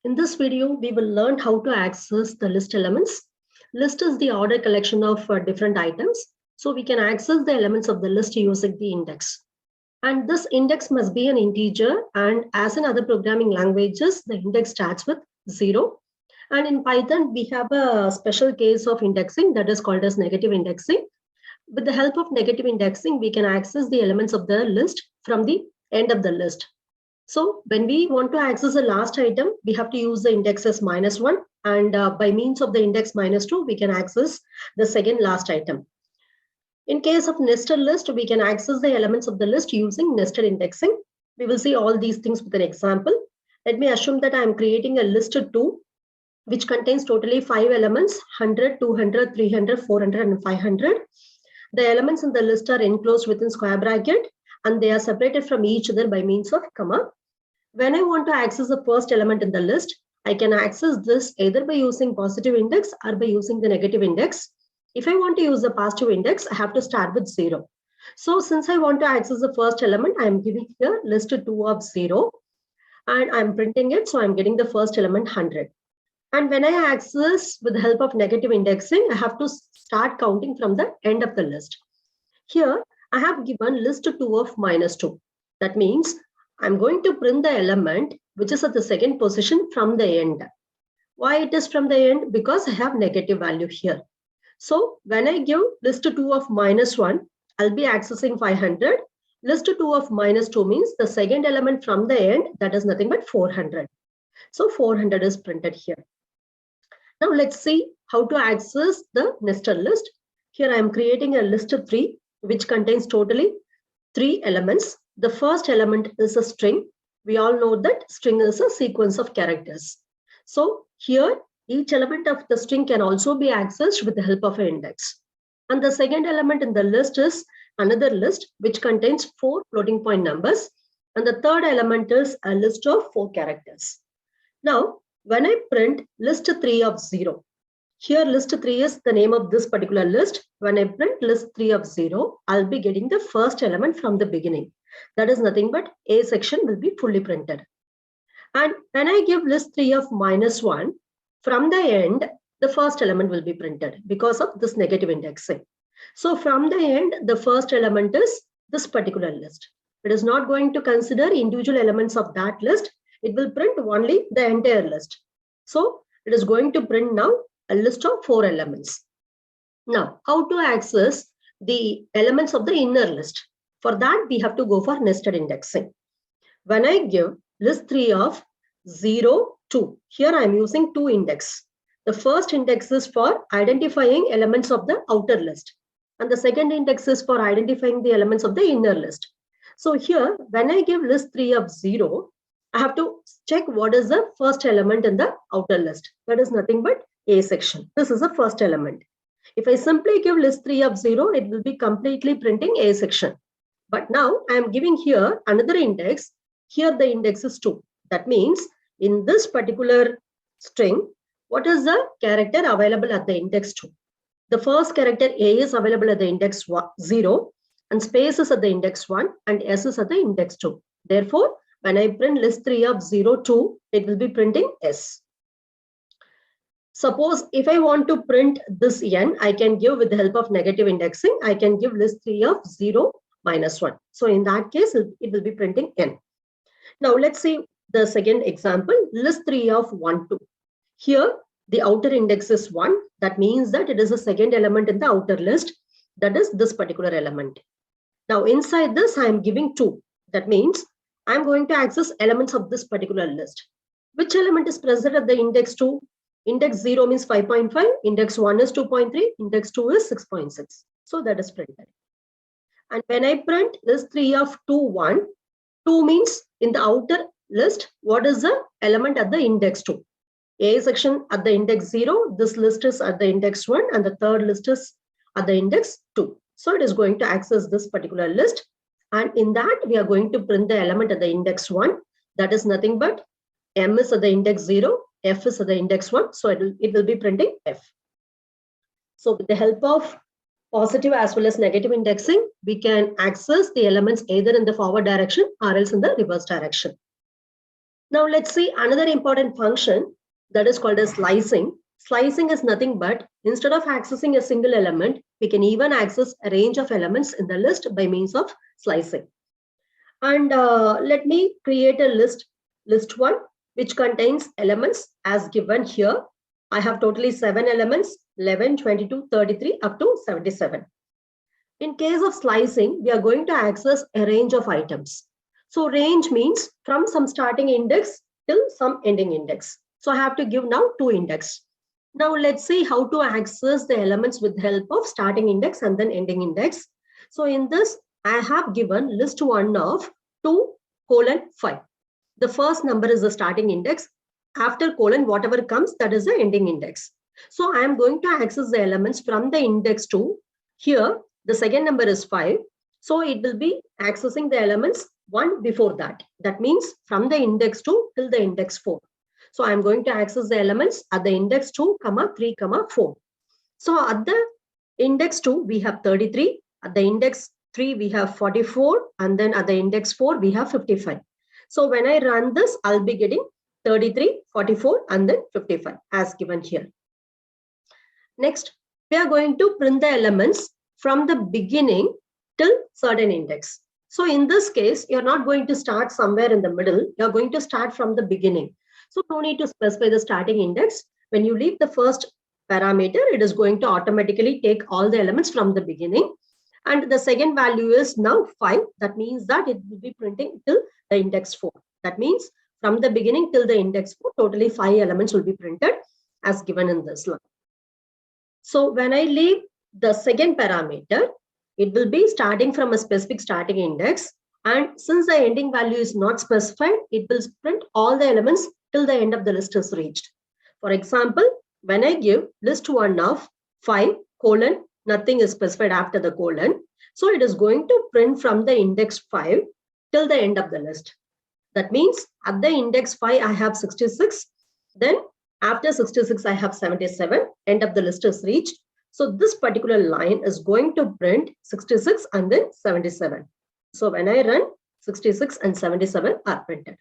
In this video, we will learn how to access the list elements. List is the order collection of different items. So we can access the elements of the list using the index. And this index must be an integer. And as in other programming languages, the index starts with 0. And in Python, we have a special case of indexing that is called as negative indexing. With the help of negative indexing, we can access the elements of the list from the end of the list. So when we want to access the last item, we have to use the index as -1. And by means of the index -2, we can access the second last item. In case of nested list, we can access the elements of the list using nested indexing. We will see all these things with an example. Let me assume that I am creating a list 2, which contains totally 5 elements, 100, 200, 300, 400, and 500. The elements in the list are enclosed within square bracket, and they are separated from each other by means of comma. When I want to access the first element in the list, I can access this either by using positive index or by using the negative index. If I want to use the positive index, I have to start with 0. So since I want to access the first element, I am giving here list 2 of 0 and I'm printing it. So I'm getting the first element 100. And when I access with the help of negative indexing, I have to start counting from the end of the list. Here, I have given list 2 of -2. That means I'm going to print the element which is at the second position from the end. Why it is from the end? Because I have negative value here. So when I give list 2 of -1, I'll be accessing 500. List 2 of -2 means the second element from the end, that is nothing but 400. So 400 is printed here. Now let's see how to access the nested list. Here I am creating a list 3, which contains totally 3 elements. The first element is a string. We all know that string is a sequence of characters. So here, each element of the string can also be accessed with the help of an index. And the second element in the list is another list, which contains 4 floating point numbers. And the third element is a list of 4 characters. Now, when I print list 3 of 0, here list 3 is the name of this particular list. When I print list 3 of 0, I'll be getting the first element from the beginning. That is nothing but A section will be fully printed. And when I give list 3 of -1, from the end, the first element will be printed because of this negative indexing. So from the end, the first element is this particular list. It is not going to consider individual elements of that list. It will print only the entire list. So it is going to print now a list of 4 elements. Now, how to access the elements of the inner list? For that, we have to go for nested indexing. When I give list 3 of 0, 2, here I am using 2 index. The first index is for identifying elements of the outer list. And the second index is for identifying the elements of the inner list. So here, when I give list 3 of 0, I have to check what is the first element in the outer list. That is nothing but A section. This is the first element. If I simply give list 3 of 0, it will be completely printing A section. But now I am giving here another index. Here the index is 2. That means in this particular string, what is the character available at the index 2? The first character A is available at the index 0 and space is at the index 1 and S is at the index 2. Therefore, when I print list 3 of 0, 2, it will be printing S. Suppose if I want to print this N, I can give with the help of negative indexing, I can give list 3 of 0, -1. So in that case, it will be printing N. Now let's see the second example, list 3 of 1, 2. Here, the outer index is 1. That means that it is the second element in the outer list. That is this particular element. Now inside this, I am giving 2. That means I'm going to access elements of this particular list. Which element is present at the index 2? Index 0 means 5.5, index 1 is 2.3, index 2 is 6.6. So that is printed. And when I print list 3 of 2, 1, 2 means in the outer list, what is the element at the index 2? A section at the index 0, this list is at the index 1, and the third list is at the index 2. So it is going to access this particular list. And in that, we are going to print the element at the index 1. That is nothing but M is at the index 0, F is at the index 1. So it will be printing F. So with the help of positive as well as negative indexing, we can access the elements either in the forward direction or else in the reverse direction. Now let's see another important function that is called as slicing. Slicing is nothing but instead of accessing a single element, we can even access a range of elements in the list by means of slicing. And let me create a list 1, which contains elements as given here. I have totally 7 elements, 11, 22, 33 up to 77. In case of slicing, we are going to access a range of items. So range means from some starting index till some ending index. So I have to give now 2 index. Now let's see how to access the elements with the help of starting index and then ending index. So in this, I have given list 1 of 2:5. The first number is the starting index. After colon, whatever comes, that is the ending index. So I am going to access the elements from the index 2. Here, the second number is 5. So it will be accessing the elements 1 before that. That means from the index 2 till the index 4. So I'm going to access the elements at the index 2, 3, 4. So at the index 2, we have 33. At the index 3, we have 44. And then at the index 4, we have 55. So when I run this, I'll be getting 33, 44, and then 55 as given here. Next, we are going to print the elements from the beginning till certain index. So in this case, you're not going to start somewhere in the middle. You're going to start from the beginning. So no need to specify the starting index. When you leave the first parameter, it is going to automatically take all the elements from the beginning. And the second value is now 5. That means that it will be printing till the index 4. That means from the beginning till the index 4, totally 5 elements will be printed as given in this line. So when I leave the second parameter, it will be starting from a specific starting index. And since the ending value is not specified, it will print all the elements till the end of the list is reached. For example, when I give list 1 of 5, nothing is specified after the colon. So it is going to print from the index 5 till the end of the list. That means at the index 5, I have 66. Then after 66, I have 77. End of the list is reached. So this particular line is going to print 66 and then 77. So when I run, 66 and 77 are printed.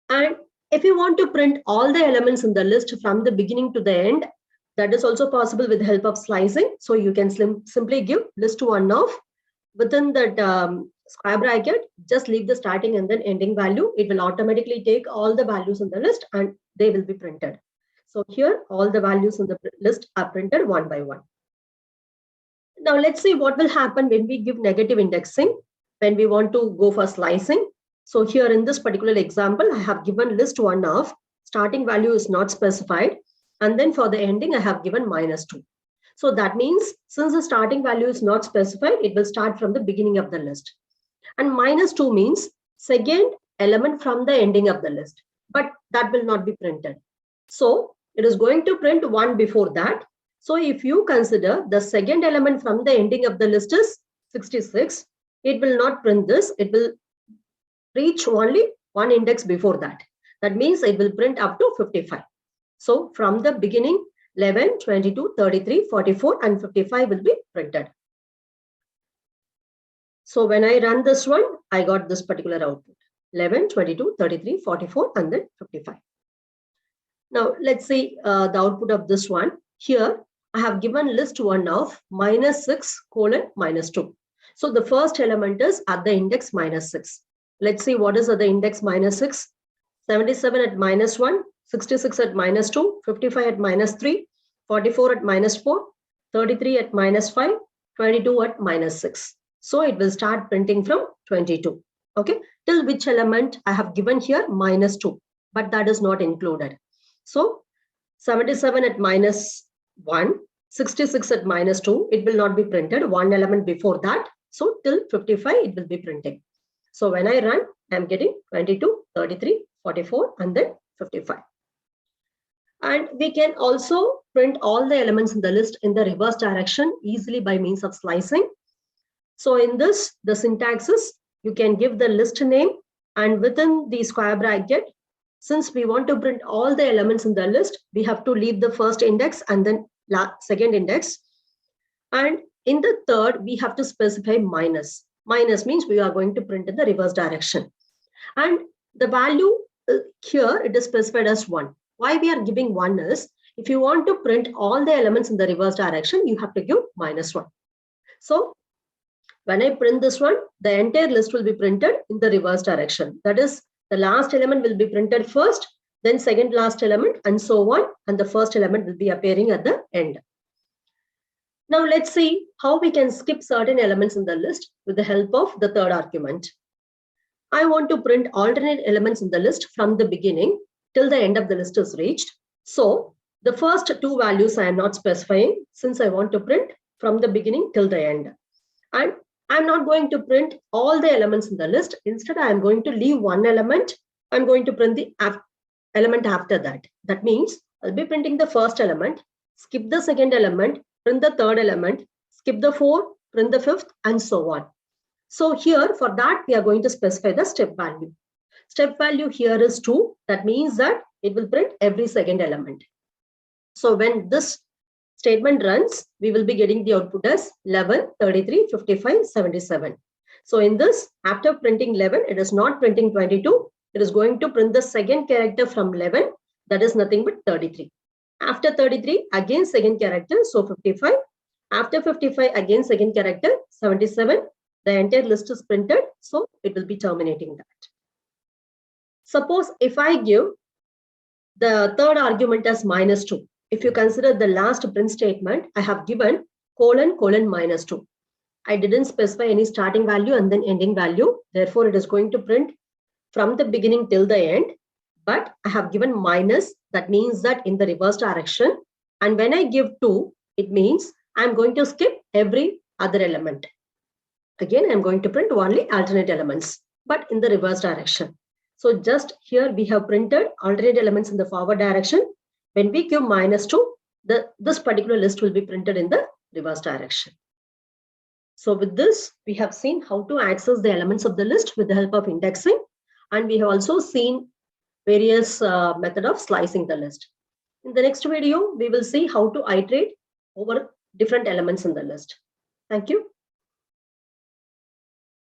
And if you want to print all the elements in the list from the beginning to the end, that is also possible with the help of slicing. So you can simply give list 1 of within that square bracket, just leave the starting and then ending value. It will automatically take all the values in the list and they will be printed. So here, all the values in the list are printed one by one. Now let's see what will happen when we give negative indexing, when we want to go for slicing. So here in this particular example, I have given list 1 of starting value is not specified. And then for the ending, I have given -2. So that means since the starting value is not specified, it will start from the beginning of the list. And -2 means second element from the ending of the list, but that will not be printed. So it is going to print 1 before that. So if you consider the second element from the ending of the list is 66, it will not print this. It will reach only 1 index before that. That means it will print up to 55. So from the beginning, 11, 22, 33, 44, and 55 will be printed. So when I run this one, I got this particular output: 11, 22, 33, 44, and then 55. Now let's see the output of this one. Here, I have given list 1 of -6, -2. So the first element is at the index -6. Let's see what is at the index -6. 77 at -1, 66 at -2, 55 at -3, 44 at -4, 33 at -5, 22 at -6. So it will start printing from 22. Okay, till which element I have given here -2, but that is not included. So 77 at -1, 66 at -2, it will not be printed. 1 element before that. So till 55, it will be printing. So when I run, I'm getting 22, 33, 44, and then 55. And we can also print all the elements in the list in the reverse direction easily by means of slicing. So in this, the syntax is you can give the list name, and within the square bracket, since we want to print all the elements in the list, we have to leave the first index and then second index. And in the third, we have to specify minus. Minus means we are going to print in the reverse direction. And The value here, it is specified as 1. Why we are giving 1 is, if you want to print all the elements in the reverse direction, you have to give -1. So when I print this one, the entire list will be printed in the reverse direction. That is, the last element will be printed first, then second last element, and so on. And the first element will be appearing at the end. Now let's see how we can skip certain elements in the list with the help of the third argument. I want to print alternate elements in the list from the beginning till the end of the list is reached. So the first two values I am not specifying, since I want to print from the beginning till the end. And I'm not going to print all the elements in the list. Instead, I am going to leave one element. I'm going to print the element after that. That means I'll be printing the first element, skip the second element, print the third element, skip the fourth, print the fifth, and so on. So here, for that, we are going to specify the step value. Step value here is 2. That means that it will print every second element. So when this statement runs, we will be getting the output as 11, 33, 55, 77. So in this, after printing 11, it is not printing 22. It is going to print the second character from 11. That is nothing but 33. After 33, again second character, so 55. After 55, again second character, 77. The entire list is printed, so it will be terminating that. Suppose if I give the third argument as -2. If you consider the last print statement, I have given : (:) I didn't specify any starting value and then ending value. Therefore, it is going to print from the beginning till the end. But I have given minus, that means that in the reverse direction. And when I give 2, it means I'm going to skip every other element. Again, I'm going to print only alternate elements, but in the reverse direction. So just here we have printed alternate elements in the forward direction. When we give -2, this particular list will be printed in the reverse direction. So with this, we have seen how to access the elements of the list with the help of indexing. And we have also seen various method of slicing the list. In the next video, we will see how to iterate over different elements in the list. Thank you.